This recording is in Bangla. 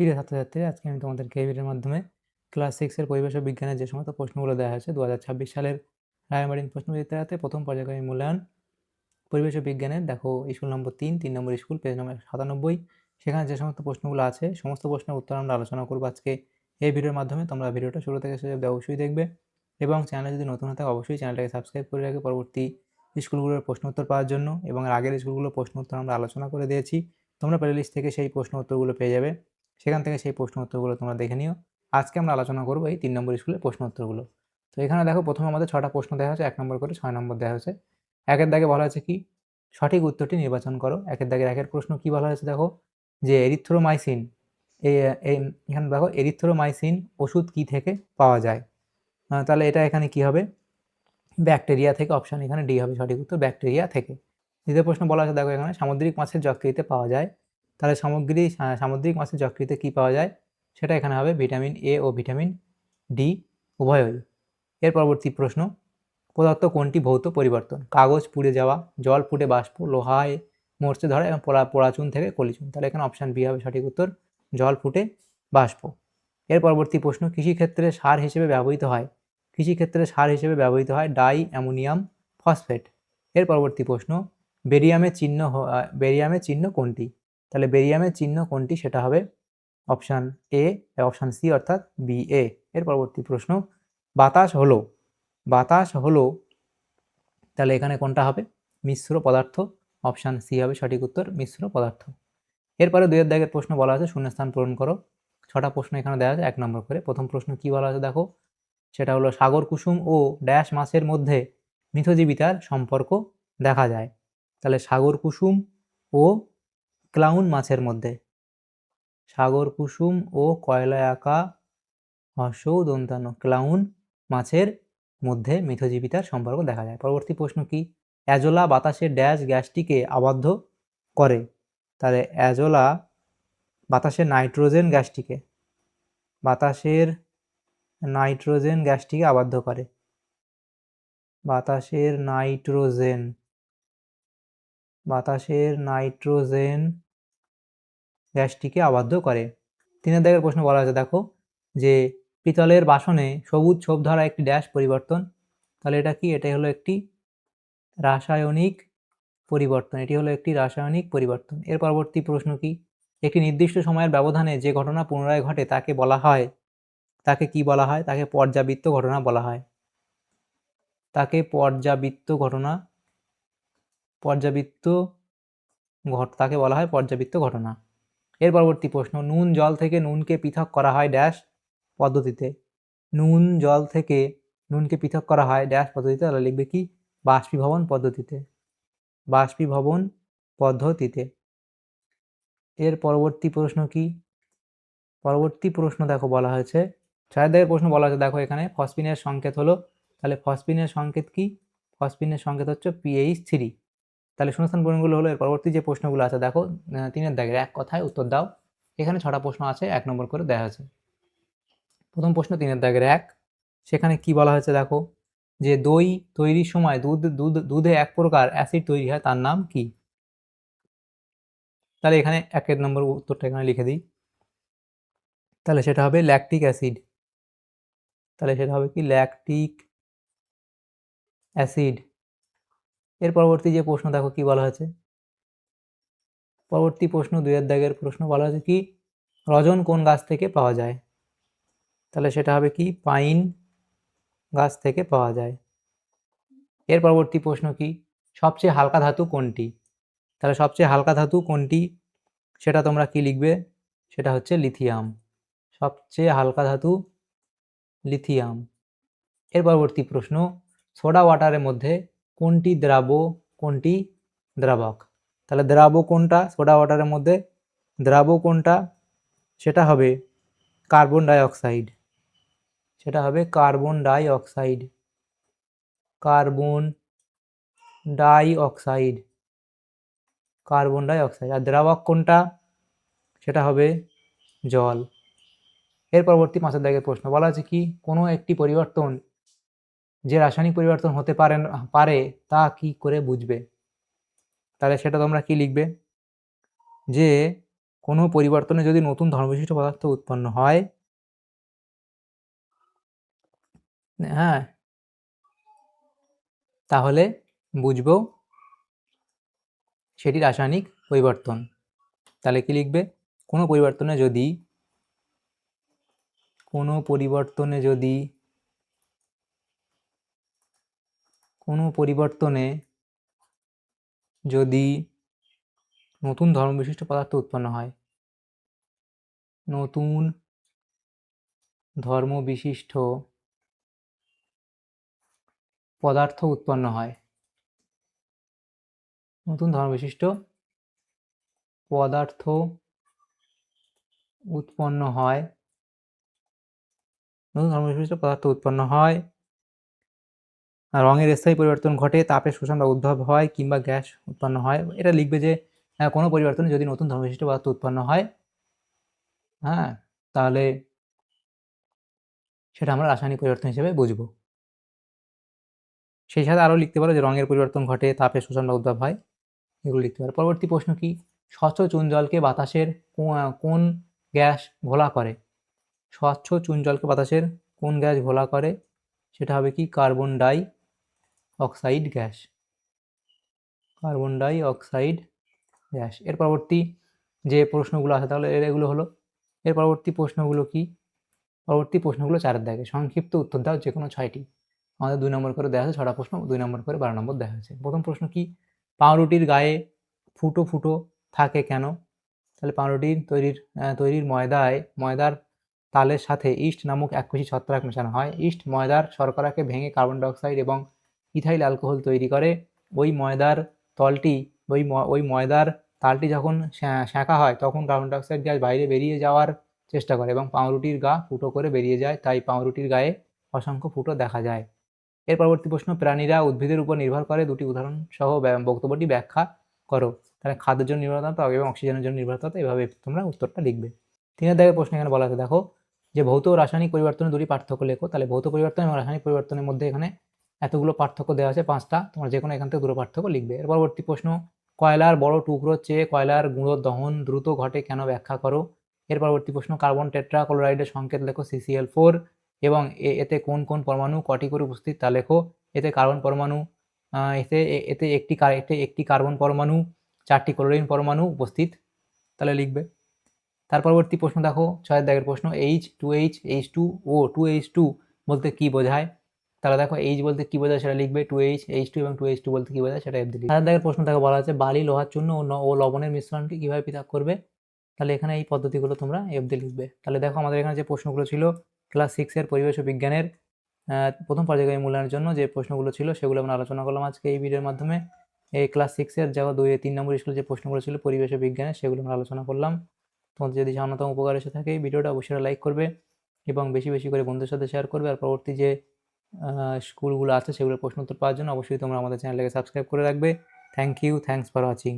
প্রিয় ছাত্রছাত্রীরা, আজকে আমি তোমাদেরকে এই ভিডিওর মাধ্যমে ক্লাস 6 এর পরিবেশ ও বিজ্ঞানের যে সমস্ত প্রশ্নগুলো দেওয়া হয়েছে 2026 সালের রায়মার্টিন প্রশ্নবিচিত্রাতে প্রথম পর্যায়ক্রমিক মূল্যায়ন পরিবেশ ও বিজ্ঞানের দেখো স্কুল নম্বর 3 নম্বর স্কুল পেজ নম্বর 97, সেখানে যে সমস্ত প্রশ্নগুলো আছে সমস্ত প্রশ্নের উত্তর আমরা আলোচনা করবো আজকে এই ভিডিওর মাধ্যমে। তোমরা ভিডিওটা শুরু থেকে শেষ অবধি অবশ্যই দেখবে এবং চ্যানেলে যদি নতুন হয়ে থাকে অবশ্যই চ্যানেলটাকে সাবস্ক্রাইব করে রাখবে পরবর্তী স্কুলগুলোর প্রশ্ন উত্তর পাওয়ার জন্য। এবং আগের স্কুলগুলোর প্রশ্ন উত্তর আমরা আলোচনা করে দিয়েছি, তোমরা প্লেলিস্ট থেকে সেই প্রশ্ন উত্তরগুলো পেয়ে যাবে, সেখান থেকে সেই প্রশ্ন উত্তরগুলো তোমরা দেখে নিও। আজকে আমরা আলোচনা করবো এই 3 নম্বর স্কুলের প্রশ্ন উত্তরগুলো। তো এখানে দেখো, প্রথমে আমাদের 6টা প্রশ্ন দেওয়া হয়েছে, 1 নম্বর করে 6 নম্বর দেওয়া হয়েছে। একের দাগে বলা হয়েছে কি, সঠিক উত্তরটি নির্বাচন করো। একের দাগের একের প্রশ্ন কি বলা হয়েছে দেখো, যে এরিথ্রোমাইসিন, এখানে দেখো এরিথ্রোমাইসিন ওষুধ কি থেকে পাওয়া যায়। তাহলে এটা এখানে কি হবে, ব্যাকটেরিয়া থেকে। অপশান এখানে ডি হবে সঠিক উত্তর, ব্যাকটেরিয়া থেকে। দ্বিতীয় প্রশ্ন বলা আছে দেখো, এখানে সামুদ্রিক মাছের যকৃতে পাওয়া যায়। তাহলে সামুদ্রিক মাছের যকৃতে কি পাওয়া যায়, সেটা এখানে হবে ভিটামিন এ ও ভিটামিন ডি উভয়ই। এর পরবর্তী প্রশ্ন, পদার্থ কোনটি ভৌত পরিবর্তন? কাগজ পুড়ে যাওয়া, জল ফুটে বাষ্প, লোহায় মরচে ধরা এবং পোড়াচুন থেকে কলিচুন। তাহলে এখানে অপশান বি হবে সঠিক উত্তর, জল ফুটে বাষ্প। এর পরবর্তী প্রশ্ন, কৃষিক্ষেত্রে সার হিসেবে ব্যবহৃত হয়, কৃষিক্ষেত্রে সার হিসেবে ব্যবহৃত হয় ডাই অ্যামোনিয়াম ফসফেট। এর পরবর্তী প্রশ্ন, বেরিয়ামের চিহ্ন কোনটি? তাহলে বেরিয়ামের চিহ্ন কোনটি, সেটা হবে অপশান এ, অপশান সি অর্থাৎ বি এ। এর পরবর্তী প্রশ্ন, বাতাস হলো, তাহলে এখানে কোনটা হবে, মিশ্র পদার্থ। অপশান সি হবে সঠিক উত্তর, মিশ্র পদার্থ। এরপরে 2 দাগের প্রশ্ন বলা আছে শূন্যস্থান পূরণ করো। 6টা প্রশ্ন এখানে দেওয়া আছে 1 নম্বর করে। প্রথম প্রশ্ন কি বলা আছে দেখো, সেটা হলো সাগর কুসুম ও ড্যাশ মাছের মধ্যে মিথজীবিতার সম্পর্ক দেখা যায়। তাহলে সাগর কুসুম ও ক্লাউন মাছের মধ্যে, সাগর কুসুম ও কয়লায় আঁকা দন্তান্ন ক্লাউন মাছের মধ্যে মিথজীবিতার সম্পর্ক দেখা যায়। পরবর্তী প্রশ্ন কি, অ্যাজোলা বাতাসের ড্যাশ গ্যাসটিকে আবদ্ধ করে? তাহলে অ্যাজোলা বাতাসের নাইট্রোজেন গ্যাসটিকে আবদ্ধ করে। বাতাসের নাইট্রোজেন গ্যাসটিকে আবদ্ধ করে। 3 দাগের প্রশ্ন বলা আছে দেখো, যে পিতলের বাসনে সবুজ ছোপ ধরা একটি ড্যাশ পরিবর্তন। তাহলে এটা কি, এটাই হলো একটি রাসায়নিক পরিবর্তন। এর পরবর্তী প্রশ্ন কি, একটি নির্দিষ্ট সময়ের ব্যবধানে যে ঘটনা পুনরায় ঘটে তাকে কি বলা হয়? তাকে পর্যাবৃত্ত ঘটনা বলা হয়। তাকে পর্যাবৃত্ত ঘটনা। এর পরবর্তী প্রশ্ন, নুন জল থেকে নুনকে পৃথক করা হয় ড্যাশ পদ্ধতিতে? নুন জল থেকে নুনকে পৃথক করা হয় ড্যাশ পদ্ধতিতে? তাহলে লিখবে কি, বাষ্পীভবন পদ্ধতিতে। এর পরবর্তী প্রশ্ন কি, দেখো বলা হয়েছে 4 দাগের প্রশ্ন বলা হয়েছে দেখো, এখানে ফসফিনের সংকেত হলো। তাহলে ফসফিনের সংকেত কি, ফসফিনের সংকেত হচ্ছে PH3। তাহলে শূন্যস্থান পূরণগুলো হলো। এর পরবর্তী যে প্রশ্নগুলো আছে দেখো, 3 দাগের এক কথায় উত্তর দাও। এখানে 6টা প্রশ্ন আছে, 1 নম্বর করে দেওয়া আছে। প্রথম প্রশ্ন 3 দাগের 1, সেখানে কি বলা হয়েছে দেখো, যে দই তৈরির সময় দুধে এক প্রকার অ্যাসিড তৈরি হয়, তার নাম কি? তাহলে এখানে 1 নম্বর উত্তরটা এখানে লিখে দিই। তাহলে সেটা হবে ল্যাকটিক অ্যাসিড। এর পরবর্তী যে প্রশ্ন দেখো কি বলা হয়েছে, পরবর্তী প্রশ্ন 2 দাগের প্রশ্ন বলা হয়েছে কি, রজন কোন গাছ থেকে পাওয়া যায়? তাহলে সেটা হবে কি, পাইন গাছ থেকে পাওয়া যায়। এর পরবর্তী প্রশ্ন কি, সবচেয়ে হালকা ধাতু কোনটি? তাহলে সবচেয়ে হালকা ধাতু কোনটি, সেটা তোমরা কি লিখবে, সেটা হচ্ছে লিথিয়াম। সবচেয়ে হালকা ধাতু লিথিয়াম। এর পরবর্তী প্রশ্ন, সোডা ওয়াটারের মধ্যে কোনটি দ্রাবক? তাহলে দ্রাবক কোনটা সোডা ওয়াটারের মধ্যে, সেটা হবে কার্বন ডাই অক্সাইড। আর দ্রাবক কোনটা, সেটা হবে জল। এর পরবর্তী 5 দাগের প্রশ্ন বলা আছে কি, কোনো একটি পরিবর্তন যে রাসায়নিক পরিবর্তন হতে পারে তা কি করে বুঝবে? তাহলে সেটা তোমরা কি লিখবে, যে কোনো পরিবর্তনে যদি নতুন ধর্মবিশিষ্ট পদার্থ উৎপন্ন হয়, হ্যাঁ, তাহলে বুঝবো সেটি রাসায়নিক পরিবর্তন। তাহলে কি লিখবে? কোনো পরিবর্তনে যদি নতুন ধর্মবিশিষ্ট পদার্থ উৎপন্ন হয়, নতুন ধর্মবিশিষ্ট পদার্থ উৎপন্ন হয়, নতুন ধর্মবিশিষ্ট পদার্থ উৎপন্ন হয়, নতুন ধর্মবিশিষ্ট পদার্থ উৎপন্ন হয়, রঙের স্থায়ী পরিবর্তন ঘটে, তাপের শোষণ বা উদ্ভব হয়, কিংবা গ্যাস উৎপন্ন হয়। এটা লিখবে যে কোনো পরিবর্তনে যদি নতুন ধর্মবিশিষ্ট পদার্থ উৎপন্ন হয়, হ্যাঁ, তাহলে সেটা আমরা রাসায়নিক পরিবর্তন হিসেবে বুঝবো। সেই সাথে আরও লিখতে পারো যে রঙের পরিবর্তন ঘটে, তাপের শোষণ বা উদ্ভব হয়, এগুলো লিখতে পারো। পরবর্তী প্রশ্ন কি? স্বচ্ছ চুন জলকে বাতাসের কোন গ্যাস ঘোলা করে? স্বচ্ছ চুন জলকে বাতাসের কোন গ্যাস ঘোলা করে? সেটা হবে কি? Carbon die oxide gas. Carbon die oxide gas. এর পরবর্তী যে প্রশ্নগুলো আছে তাহলে এগুলো হলো। এর পরবর্তী প্রশ্নগুলো কি? পরবর্তী প্রশ্নগুলো 4 দাগে। সংক্ষিপ্ত উত্তর দাও যে কোনো 6টি। আমাদের 2 নম্বর করে দেওয়া আছে 6টা প্রশ্ন, 2 নম্বর করে 12 নম্বর দেওয়া হয়েছে। প্রথম প্রশ্ন কি? পাউরুটির গায়ে ফুটো ফুটো থাকে কেন? তাহলে পাউরুটির তৈরির ময়দার তালের সাথে ইস্ট নামক এককোষী ছত্রাক মেশানো হয়। ইস্ট ময়দার শর্করাকে ভেঙে কার্বন ডাইঅক্সাইড এবং ইথাইল অ্যালকোহল তৈরি করে। ওই ময়দার তালটি যখন সেঁকা হয় তখন কার্বন ডাইঅক্সাইড গ্যাস বাইরে বেরিয়ে যাওয়ার চেষ্টা করে এবং পাউরুটির গা ফুটো করে বেরিয়ে যায়, তাই পাউরুটির গায়ে অসংখ্য ফুটো দেখা যায়। এর পরবর্তী প্রশ্ন, প্রাণীরা উদ্ভিদের উপর নির্ভর করে, দুটি উদাহরণ সহ বক্তব্যটি ব্যাখ্যা করো। তাহলে খাদ্যের জন্য নির্ভরতা এবং অক্সিজেনের জন্য নির্ভরতা, এভাবে তোমরা উত্তরটা লিখবে। 3 দাগের প্রশ্ন এখানে বলা আছে, দেখো যে ভৌত ও রাসায়নিক পরিবর্তনের দুটি পার্থক্য লেখো। তাহলে ভৌত পরিবর্তন এবং রাসায়নিক পরিবর্তনের মধ্যে এখানে এতগুলো পার্থক্য দেওয়া আছে 5টা, তোমরা যে কোনো এখান থেকে দুটো পার্থক্য লিখবে। এর পরবর্তী প্রশ্ন, কয়লার বড় টুকরোর চেয়ে কয়লার গুঁড়োর দহন দ্রুত ঘটে কেন? ব্যাখ্যা করো। এর পরবর্তী প্রশ্ন, কার্বন টেট্রা ক্লোরাইডের সংকেত লেখো CCl4 এবং এতে কোন কোন পরমাণু কটি করে উপস্থিত তা লেখো। এতে কার্বন পরমাণু, এতে একটি কার্বন পরমাণু, 4টি ক্লোরিন পরমাণু উপস্থিত, তাহলে লিখবে। তার পরবর্তী প্রশ্ন দেখো 6 দাগের প্রশ্ন, H2H H2O 2H2 বলতে কি বোঝায়? তাহলে দেখো H বলতে কি বোঝায় সেটা লিখবে, 2H H2 এবং 2H2 বলতে কি বোঝায় সেটা লিখবে। 7 দাগের প্রশ্ন দেখো বলা আছে বালি লোহার চূর্ণ ও লবণের মিশ্রণকে কিভাবে পৃথক করবে? তাহলে এখানে এই পদ্ধতিগুলো তোমরা FD লিখবে। তাহলে দেখো আমাদের এখানে যে প্রশ্নগুলো ছিল ক্লাস 6 এর পরিবেশ ও বিজ্ঞানের প্রথম পর্যায়ক্রমিক মূল্যায়নের জন্য যে প্রশ্নগুলো ছিল সেগুলো আমরা আলোচনা করলাম আজকে এই ভিডিওর মাধ্যমে। এই ক্লাস 6 এর যাওয়া 2 3 নম্বর স্কুলে যে প্রশ্নগুলো ছিল পরিবেশ ও বিজ্ঞানের, সেগুলো আমরা আলোচনা করলাম। তোমাদের যদি সামান্যতম উপকার এসে থাকে ভিডিওটা অবশ্যই লাইক করবে এবং বেশি বেশি করে বন্ধুদের সাথে শেয়ার করবে। আর পরবর্তী যে স্কুলগুলো আছে সেগুলোর প্রশ্ন উত্তর পাওয়ার জন্য অবশ্যই তোমরা আমাদের চ্যানেলটাকে সাবস্ক্রাইব করে রাখবে। Thank you, thanks for watching.